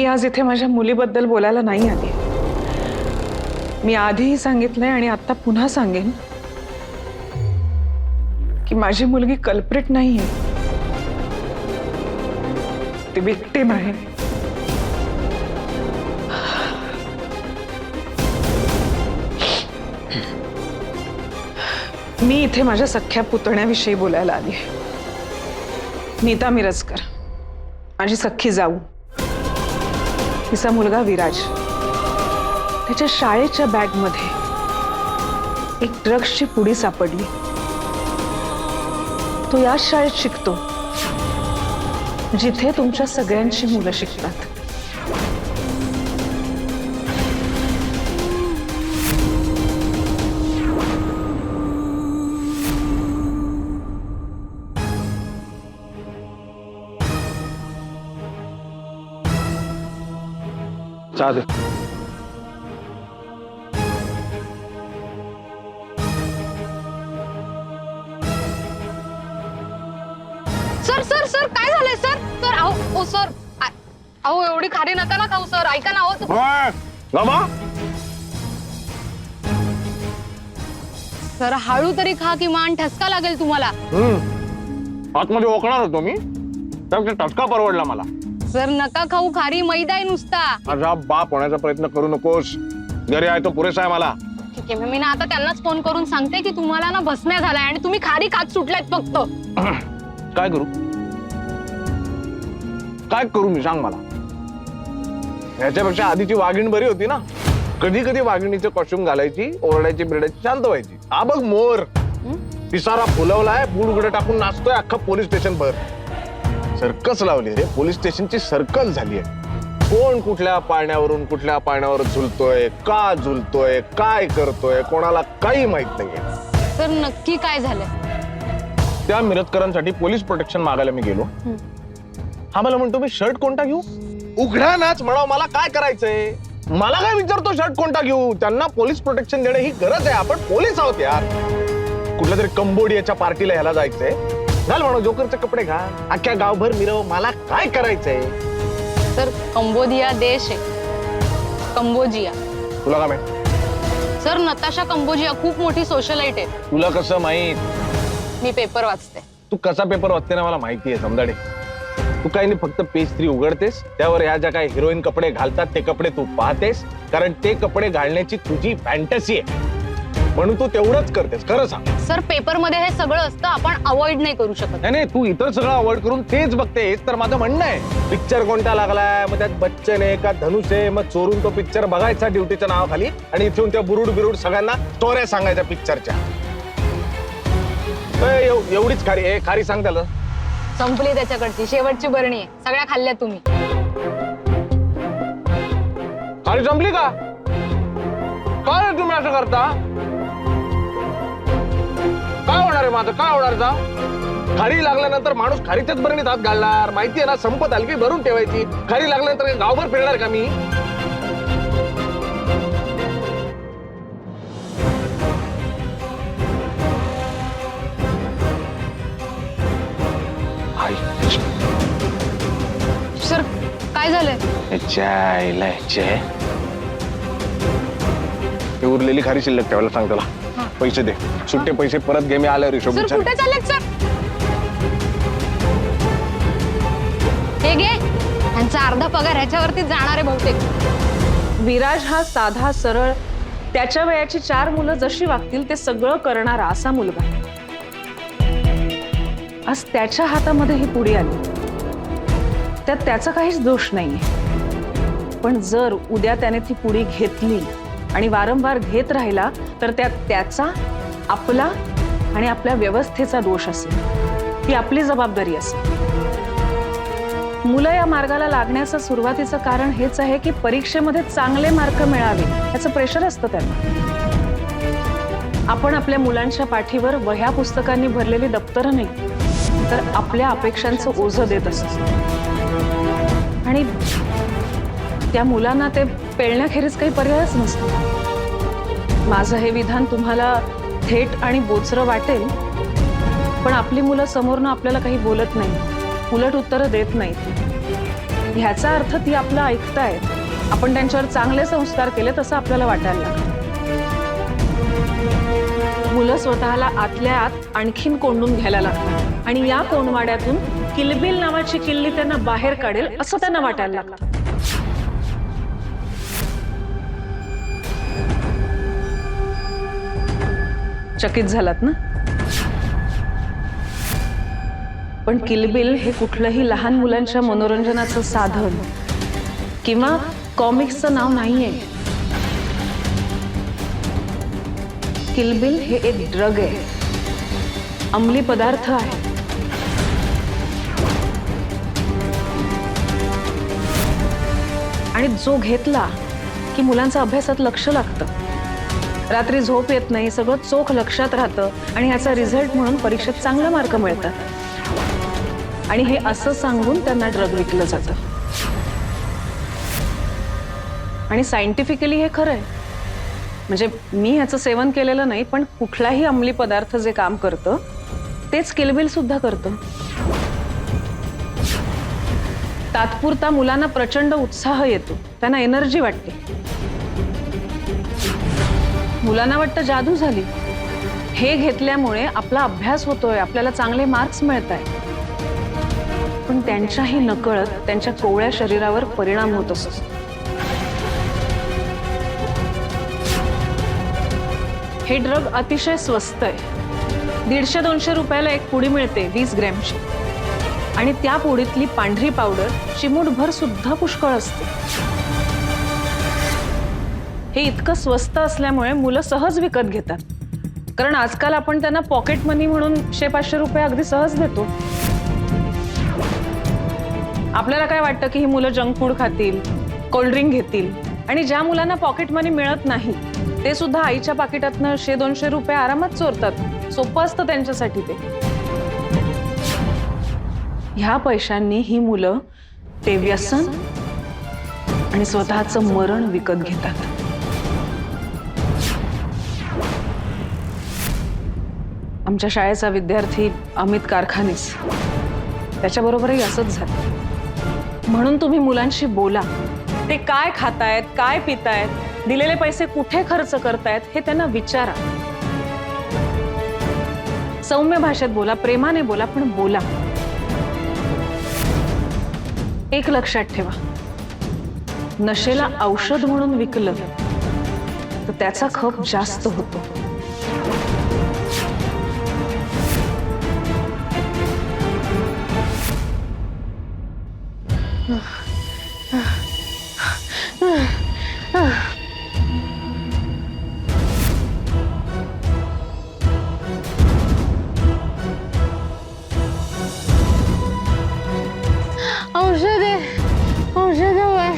मी आज इथे माझ्या मुलीबद्दल बोलायला नाही आली। मी आधीही सांगितलंय आणि आता पुन्हा सांगेन की माझी मुलगी कल्प्रिट नाहीये, ती विक्टिम आहे। मी इथे माझ्या सख्या पुतण्याविषयी बोलायला आली। नीता मिरजकर, माझी सख्खी जाऊ, तिचा मुलगा विराज, त्याच्या शाळेच्या बॅगमध्ये एक ड्रग्सची पुडी सापडली। तो याच शाळेत शिकतो जिथे तुमच्या सगळ्यांची मुलं शिकतात। चालेल। सर सर सर काय झालंय सर? सर अहो ओ सर अहो एवढी खारी नका ना खाऊ सर, ऐका ना हो। सर हळू तरी खा किमान, ठसका लागेल तुम्हाला। आतमध्ये ओकणार होतो मी, त्यापेक्षा ठसका परवडला मला। सर नका खाऊ, खारी मैदा आहे नुसता। माझा बाप होण्याचा प्रयत्न करू नकोस, घरी आहे तो पुरेसा आहे मला। ठीक आहे, मी ना आता त्यांनाच फोन करून सांगते की तुम्हाला ना बसण्या झालाय आणि तुम्ही खारी खात सुटलायत फक्त। काय करू, काय करू मी सांग मला? याच्यापेक्षा आधीची वाघीण बरी होती ना। कधी कधी वाघिणीचे कॉस्ट्युम घालायची, ओरडायची बिरडायची, शांत व्हायची। हा बघ मोर पिसारा फुलवलाय, बूट उघडे टाकून नाचतोय अख्खं पोलीस स्टेशन भर। सर्कस लावली रे, पोलीस स्टेशनची सर्कस झाली आहे। कोण कुठल्या पाळण्यावरून कुठल्या पाळण्यावर झुलतोय, का झुलतोय, काय करतोय, कोणाला काही माहित नाहीये। सर नक्की काय झालंय? त्या मिरजकरांसाठी पोलीस प्रोटेक्शन मागायला मी गेलो। हा मला म्हणतो मी शर्ट कोणता घेऊ? उघडा नाच म्हणाव, मला काय करायचंय? मला काय विचारतो शर्ट कोणता घेऊ? त्यांना पोलीस प्रोटेक्शन देणं ही गरज आहे, आपण पोलीस आहोत यार। कुठल्या तरी कंबोडियाच्या पार्टीला ह्याला जायचंय, घाल म्हणून जोकरचे कपडे घाल, अख्ख्या गावभर मिरव, मला काय करायचंय? सर कंबोडिया देश आहे, कंबोजिया। तुला काय माहित? सर नताशा कंबोजिया खूप मोठी सोशलाइट आहे। तुला कसं माहित? मी पेपर वाचते। तू कसा पेपर वाचते ना मला माहिती आहे समजाडे। तू काही नाही, फक्त पेज 3 उघडतेस, त्यावर ह्या ज्या काही हिरोईन कपडे घालतात ते कपडे तू पाहतेस, कारण ते कपडे घालण्याची तुझी फॅन्टसी आहे म्हणून तू तेवढंच करतेस। खरं सांग सर, पेपर मध्ये हे सगळं असतं, आपण अवॉइड नाही करू शकत। नाही, तू इतर सगळं अवॉइड करून तेच बघतेस, तर माझं म्हणणं आहे पिक्चर कोणता लागलाय, मग त्यात बच्चन आहे का धनुष आहे, मग चोरून तो पिक्चर बघायचा ड्युटीच्या नावाखाली आणि इथून त्या बुरुड बिरुड सगळ्यांना स्टोऱ्या सांगायच्या पिक्चरच्या। एवढीच खारी, खारी सांग त्याला। संपली त्याच्याकडची शेवटची बरणी आहे, सगळ्या खाल्ल्या तुम्ही। खारी संपली का? काय रे तुम्ही असं करता? काय होणार आहे माझं, काय होणार जा? खारी लागल्यानंतर माणूस खारीच्याच बरणीत हात घालणार, माहितीये ना? संपत हलकी भरून ठेवायची। खारी लागल्यानंतर गावभर फिरणार का मी? सर काय झालंय? उरलेली खारी शिल्लक ठेवायला सांग त्याला। पैसे दे, सुट्टे पैसे परत घे, मी आल्यावर हिशोब सर विचार। कुठे चाललेत सर? हे घे, यांचा अर्धा पगार ह्याच्यावरती जाणार आहे बहुतेक। विराज हा साधा सरळ, त्याच्या वयाची 4 मुलं जशी वागतील ते सगळं करणारा असा मुलगा। आज त्याच्या हातामध्ये ही पुडी आली, त्यात त्याचा काहीच दोष नाहीये। पण जर उद्या त्याने ती पुडी घेतली आणि वारंवार घेत राहिला तर त्यात त्याचा, आपला आणि आपल्या व्यवस्थेचा दोष असेल, ही आपली जबाबदारी असेल। मुलं या मार्गाला लागण्याचं सुरुवातीचं कारण हेच आहे की परीक्षेमध्ये चांगले मार्क मिळावे याचं प्रेशर असतं त्यांना। आपण आपल्या मुलांच्या पाठीवर वह्या पुस्तकांनी भरलेली दप्तरं नाही, तर आपल्या अपेक्षांचं ओझं देत असतो आणि त्या मुलांना ते पेलण्याखेरीज काही पर्यायच नसतो। माझं हे विधान तुम्हाला थेट आणि बोचरं वाटेल, पण आपली मुलं समोरनं आपल्याला काही बोलत नाही, उलट उत्तरं देत नाहीत। ह्याचा अर्थ ती आपलं ऐकतायत, आपण त्यांच्यावर चांगले संस्कार केले तसं आपल्याला वाटायला लागतं. मुलं स्वतःला आतल्या आत आणखीन कोंडून घ्यायला लागतात आणि या कोंडवाड्यातून किलबिल नावाची किल्ली त्यांना बाहेर काढेल असं त्यांना वाटायला लागतं. चकित झालात ना? पण किलबिल हे कुठलंही लहान मुलांच्या मनोरंजनाचं साधन किंवा कॉमिक्सचं नाव नाहीये. किलबिल हे एक ड्रग आहे, अंमली पदार्थ आहे. आणि जो घेतला की मुलांचा अभ्यासात लक्ष लागतं, रात्री झोप येत नाही, सगळं चोख लक्षात राहतं आणि ह्याचा रिझल्ट म्हणून परीक्षेत चांगले मार्क मिळतात. आणि हे असं सांगून त्यांना ड्रग विकलं जातं. आणि सायंटिफिकली हे खरं आहे. म्हणजे मी ह्याचं सेवन केलेलं नाही, पण कुठलाही अंमली पदार्थ जे काम करतं तेच किलबिल सुद्धा करतं. तात्पुरता मुलांना प्रचंड उत्साह येतो, त्यांना एनर्जी वाटते. मुलांना वाटतं जादू झाली, हे घेतल्यामुळे आपला अभ्यास होतोय, आपल्याला चांगले मार्क्स मिळतायत. पण त्यांच्याही नकळत त्यांच्या कोवळ्या शरीरावर परिणाम होत असतो. हे ड्रग अतिशय स्वस्त आहे. 150-200 रुपयाला एक पुडी मिळते 20 ग्रॅमची. आणि त्या पुडीतली पांढरी पावडर चिमूटभर सुद्धा पुष्कळ असते. हे इतकं स्वस्त असल्यामुळे मुलं सहज विकत घेतात. कारण आजकाल आपण त्यांना पॉकेट मनी म्हणून 100-500 रुपये अगदी सहज देतो. आपल्याला काय वाटतं की ही मुलं जंक फूड खातील, कोल्ड्रिंक घेतील. आणि ज्या मुलांना पॉकेट मनी मिळत नाही ते सुद्धा आईच्या पाकिटातनं 100-200 रुपये आरामात चोरतात. सोपं असतं त्यांच्यासाठी ते. ह्या पैशांनी ही मुलं ते व्यसन आणि स्वतःचं मरण विकत घेतात. आमच्या शाळेचा विद्यार्थी अमित कारखानेस, त्याच्याबरोबरही असंच झालं. म्हणून तुम्ही मुलांशी बोला. ते काय खातायत, काय पितायत, दिलेले पैसे कुठे खर्च करतायत हे त्यांना विचारा. सौम्य भाषेत बोला, प्रेमाने बोला, पण बोला. एक लक्षात ठेवा, नशेला औषध म्हणून विकलं तर त्याचा खप जास्त होतो. औषध हवंय.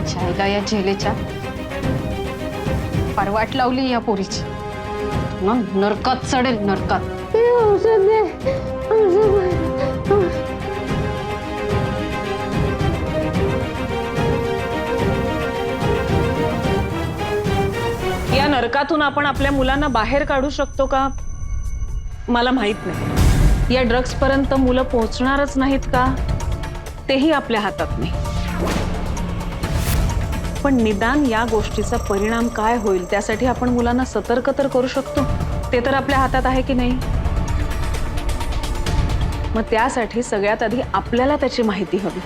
छायला या झेलेच्या फार वाट लावली या पोरीची. मग नरकात चढेल, नरकात. या नरकातून आपण आपल्या मुलांना बाहेर काढू शकतो का मला माहित नाही. या ड्रग्स पर्यंत मुलं पोहोचणारच नाहीत का तेही आपल्या हातात नाही. पण निदान या गोष्टीचा परिणाम काय होईल त्यासाठी आपण मुलांना सतर्क तर करू शकतो. ते तर आपल्या हातात आहे की नाही. मग त्यासाठी सगळ्यात आधी आपल्याला त्याची माहिती हवी.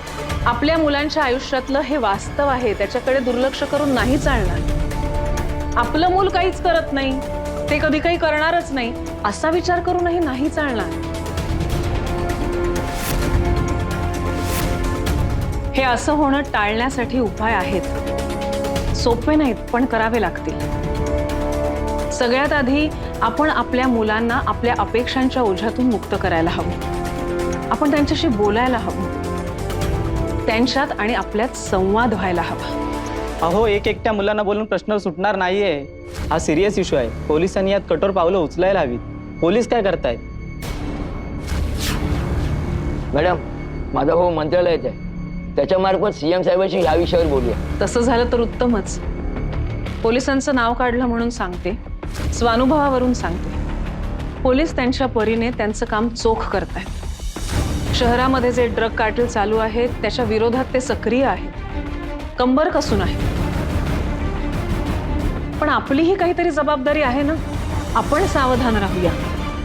आपल्या मुलांच्या आयुष्यातलं हे वास्तव आहे, त्याच्याकडे दुर्लक्ष करून नाही चालणार. आपलं मूल काहीच करत नाही, ते कधी काही करणारच नाही, असा विचार करूनही नाही चालणार. हे असं होणं टाळण्यासाठी उपाय आहेत. सोपे नाहीत पण करावे लागतील. सगळ्यात आधी आपण आपल्या मुलांना आपल्या अपेक्षांच्या ओझ्यातून मुक्त करायला हवं. आपण त्यांच्याशी बोलायला हवं. त्यांच्यात आणि आपल्यात संवाद व्हायला हवा. अहो, एकट्या मुलांना बोलून प्रश्न सुटणार नाहीये. हा सिरियस इश्यू आहे. पोलिसांनी यात कठोर पावलं उचलायला हवीत. पोलीस काय करतायत? मॅडम, माझा भाऊ मंत्रालयात आहे, त्याच्यामार्फत सीएम साहेबांशी या विषयावर बोलूया. तसं झालं तर उत्तमच. पोलिसांचं नाव काढलं म्हणून सांगते, स्वानुभवावरून सांगते, पोलीस त्यांच्या परीने त्यांचं काम चोख करतायत. शहरामध्ये जे ड्रग कार्टेल चालू आहेत त्याच्या विरोधात ते सक्रिय आहेत, कंबर कसून आहे. पण आपलीही काहीतरी जबाबदारी आहे ना. आपण सावधान राहूया,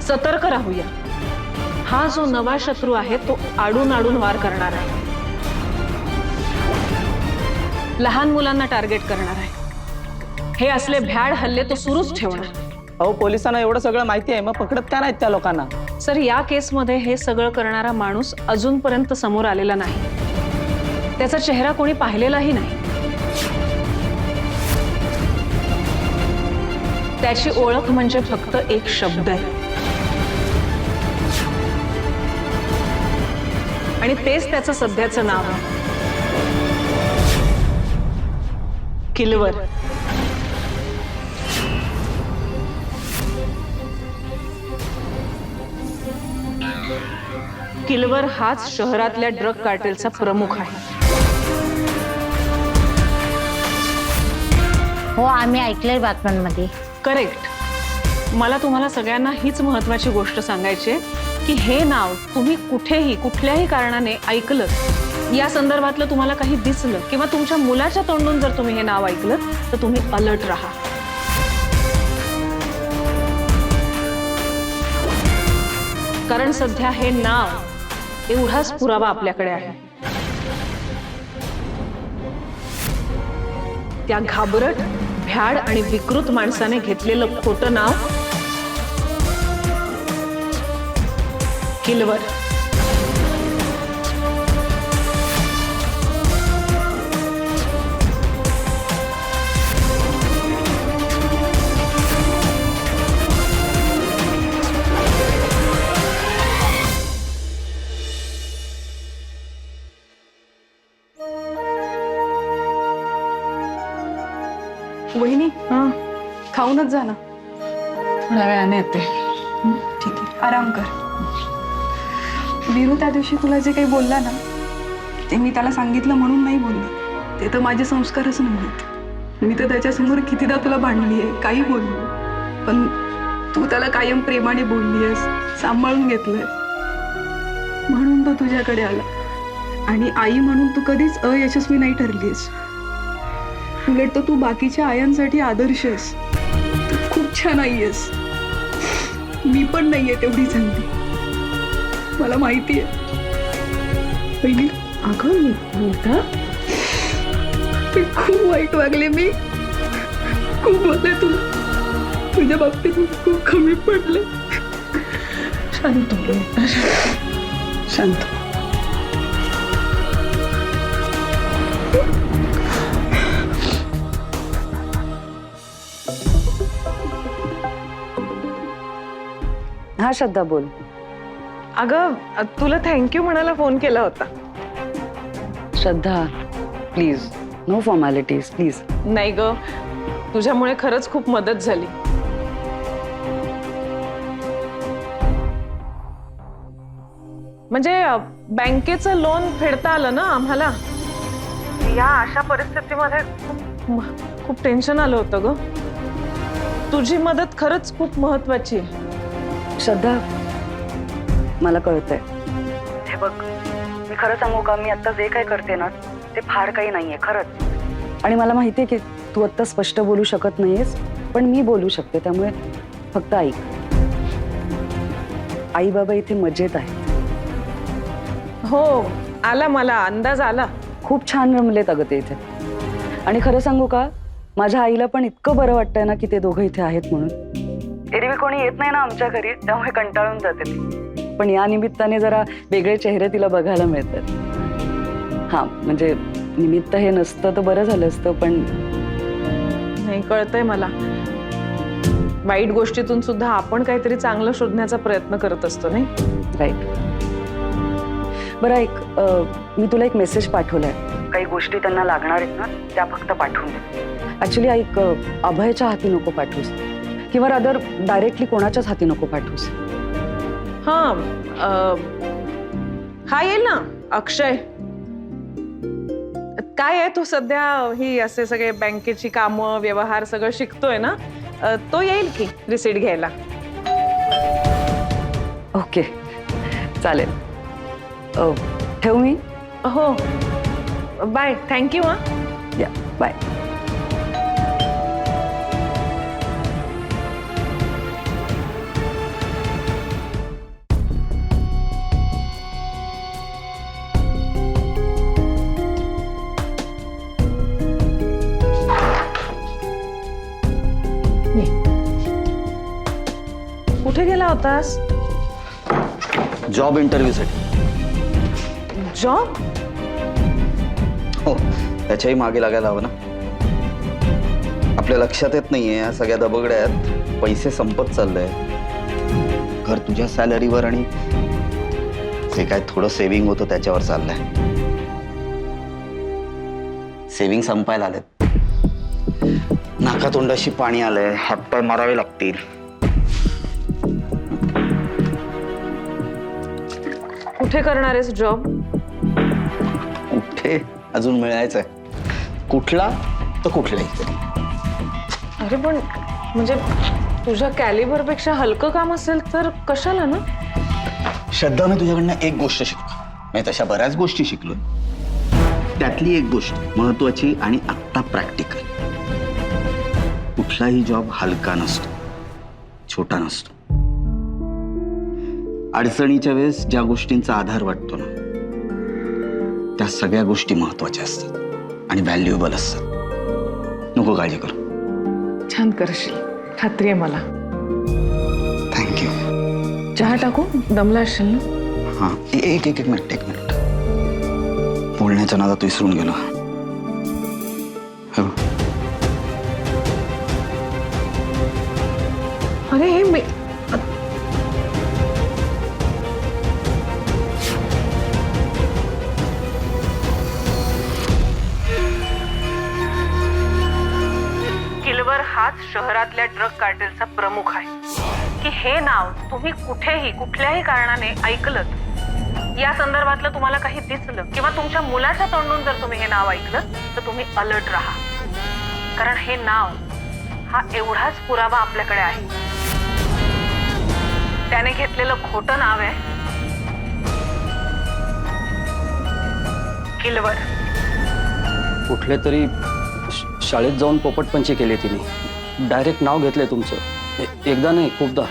सतर्क राहूया. हा जो नवा शत्रू आहे तो आडून आडून वार करणार आहे. लहान मुलांना टार्गेट करणार आहे. हे असले भ्याड हल्ले तो सुरूच ठेवणार. अहो, पोलिसांना एवढं सगळं माहिती आहे, मग पकडत का नाहीत त्या लोकांना? सर, या केसमध्ये हे सगळं करणारा माणूस अजूनपर्यंत समोर आलेला नाही. त्याचा चेहरा कोणी पाहिलेलाही नाही. त्याची ओळख म्हणजे फक्त एक शब्द आहे, आणि तेच त्याचं सध्याचं नाव आहे, किलवर. किलवर हाच शहरातल्या ड्रग कार्टेलचा प्रमुख आहे. हो, आम्ही ऐकलंय बातम्यांमध्ये. करेक्ट. मला तुम्हाला सगळ्यांना हीच महत्वाची गोष्ट सांगायची आहे की हे नाव तुम्ही कुठेही कुठल्याही कारणाने ऐकलं, या संदर्भातलं तुम्हाला काही दिसलं किंवा तुमच्या मुलाच्या तोंडून जर तुम्ही हे नाव ऐकलं तर तुम्ही अलर्ट राहा. कारण सध्या हे नाव एवढाच पुरावा आपल्याकडे आहे. त्या घाबरट, भ्याड आणि विकृत माणसाने घेतलेलं खोटं नाव किलवर. वहिनी, हां, खाऊनच जा ना. थोड्या वेळाने येते. ठीक आहे, आराम कर. वीरू त्या दिवशी तुला जे काही बोलला ना, ते मी त्याला सांगितलं म्हणून नाही बोलले. ते तर माझे संस्कारच नाहीत. मी तर त्याच्यासमोर कितीदा तुला भांडली आहे, काही बोललो, पण तू त्याला कायम प्रेमाने बोलली आहेस, सांभाळून घेतलंय, म्हणून तो तुझ्याकडे आला. आणि आई म्हणून तू कधीच अयशस्वी नाही ठरलीस. उलट तर तू बाकीच्या आयांसाठी आदर्श आहेस. तू खूप छान आई आहेस. मी पण नाहीये तेवढी चांगली, मला माहिती आहे. पहिली अगं बोलता मी खूप वाईट वागले. मी खूप बोलले तुला, तुझ्या बाबतीत मी खूप कमी पडले. शांत हो, शांत. हा श्रद्धा, बोल. अगं, तुला थँक्यू म्हणायला फोन केला होता. श्रद्धा, प्लीज, नो फॉर्मॅलिटीज, प्लीज. नाही ग, तुझ्यामुळे खरंच खूप मदत झाली. म्हणजे बँकेचं लोन फेडता आलं ना आम्हाला. या अशा परिस्थितीमध्ये खूप टेन्शन आलं होतं ग. तुझी मदत खरंच खूप महत्वाची आहे. श्रद्धा, मला कळतंय. हे बघ, मी खरं सांगू का, मी आता जे काय करते ना ते फार काही नाहीये खरंच. आणि मला माहितीये की तू आत्ता स्पष्ट बोलू शकत नाहीयेस, पण मी बोलू शकते. त्यामुळे फक्त ऐक. आई बाबा इथे मजेत आहे. हो, आला, मला अंदाज आला. खूप छान रमलेत अगं ते इथे. आणि खरं सांगू का, माझ्या आईला पण इतकं बरं वाटतंय ना की ते दोघं इथे आहेत म्हणून. एरवी कोणी येत नाही ना आमच्या घरी, त्यामुळे कंटाळून जाते ती. पण या निमित्ताने जरा वेगळे चेहरे तिला बघायला मिळतात. हा म्हणजे निमित्त हे नसतं तर बरं झालं असतं, पण नाही, कळतंय मला. वाईट गोष्टीतून सुद्धा आपण काहीतरी चांगलं शोधण्याचा प्रयत्न करत असतो, नाही? राईट. बरं ऐक, मी तुला एक मेसेज पाठवलाय. काही गोष्टी त्यांना लागणार आहेत ना, त्या फक्त पाठवून दे. ऍक्च्युली ऐक, अभयच्या हाती नको पाठवूस, किंवा रादर डायरेक्टली कोणाच्याच हाती नको पाठवूस. हा येईल ना, अक्षय. काय आहे, तो सध्या ही असे सगळे बँकेची कामं व्यवहार सगळं शिकतोय ना, तो येईल की रिसीट घ्यायला. ओके, चालेल. ठेवू मी? हो, बाय. थँक्यू. हा, या, बाय. कुठे गेला होतास? जॉब इंटरव्ह्यूसाठी. जॉब? हो, त्याच्याही मागे लागायला हवं ना. आपल्या लक्षात येत नाहीये या सगळ्या दबगड्यात पैसे संपत चाललंय. घर तुझ्या सॅलरीवर आणि जे काय थोडं सेव्हिंग होतं त्याच्यावर चाललंय. सेव्हिंग संपायला आलेत. नाकातोंडाशी पाणी आलंय, हातपाय मारावे लागतील. कुठे करणार आहेस जॉब? कुठे अजून मिळायचंय? कुठला तर कुठलाही तरी. अरे पण म्हणजे तुझ्या कॅलिबर पेक्षा हलकं काम असेल तर कशाला ना? श्रद्धा, मी तुझ्याकडनं एक गोष्ट शिकलो. मी तशा बऱ्याच गोष्टी शिकलोय. त्यातली एक गोष्ट महत्वाची आणि आत्ता प्रॅक्टिकल. कुठलाही जॉब हलका नसतो, छोटा नसतो. अडचणीच्या वेळेस ज्या गोष्टींचा आधार वाटतो ना, त्या सगळ्या गोष्टी महत्वाच्या असतात आणि व्हॅल्युएबल असतात. नको काळजी करू. छान करशील, खात्री आहे मला. थँक्यू. चहा टाकू? दमला असेल ना? हां, एक मिनिट. बोलण्याच्या नादात विसरून गेलो. हो. अरे हे मी किलवर हाच शहरातल्या ड्रग कार्टेलचा प्रमुख आहे. की हे नाव तुम्ही कुठेही कुठल्याही कारणाने ऐकलं, या संदर्भातलं तुम्हाला काही दिसलं किंवा तुमच्या मुलाच्या तोंडून जर तुम्ही हे नाव ऐकलं तर तुम्ही अलर्ट राहा. कारण हे नाव हा एवढाच पुरावा आपल्याकडे आहे. त्याने घेतलेलं खोटं नाव आहे किलवर. कुठले तरी शाळेत जाऊन पोपटपंची केली तिने. डायरेक्ट नाव घेतलंय तुमचं. एकदा नाही, खूपदा.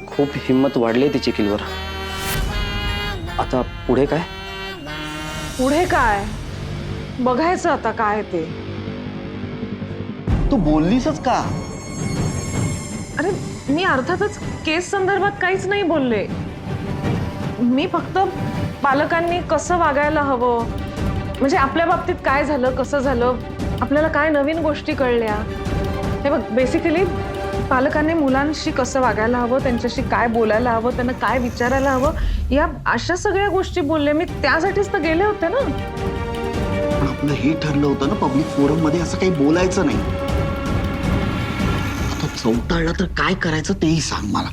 खूप हिंमत वाढली तिची किलवर. आता पुढे काय? पुढे काय बघायचं आता काय ते. तू बोललीसच का? अरे मी अर्थातच केस संदर्भात काहीच नाही बोलले. मी फक्त पालकांनी कसं वागायला हवं, म्हणजे आपल्या बाबतीत काय झालं, कसं झालं, आपल्याला काय नवीन गोष्टी कळल्या. हे बघ, बेसिकली पालकांनी मुलांशी कसं वागायला हवं, त्यांच्याशी काय बोलायला हवं, त्यांना काय विचारायला हवं, या अशा सगळ्या गोष्टी बोलले मी. त्यासाठीच तर गेले होते ना. आपलं हे ठरलं होतं ना, पब्लिक फोरम मध्ये असं काही बोलायचं नाही. आता चौताळला तर काय करायचं तेही सांग मला.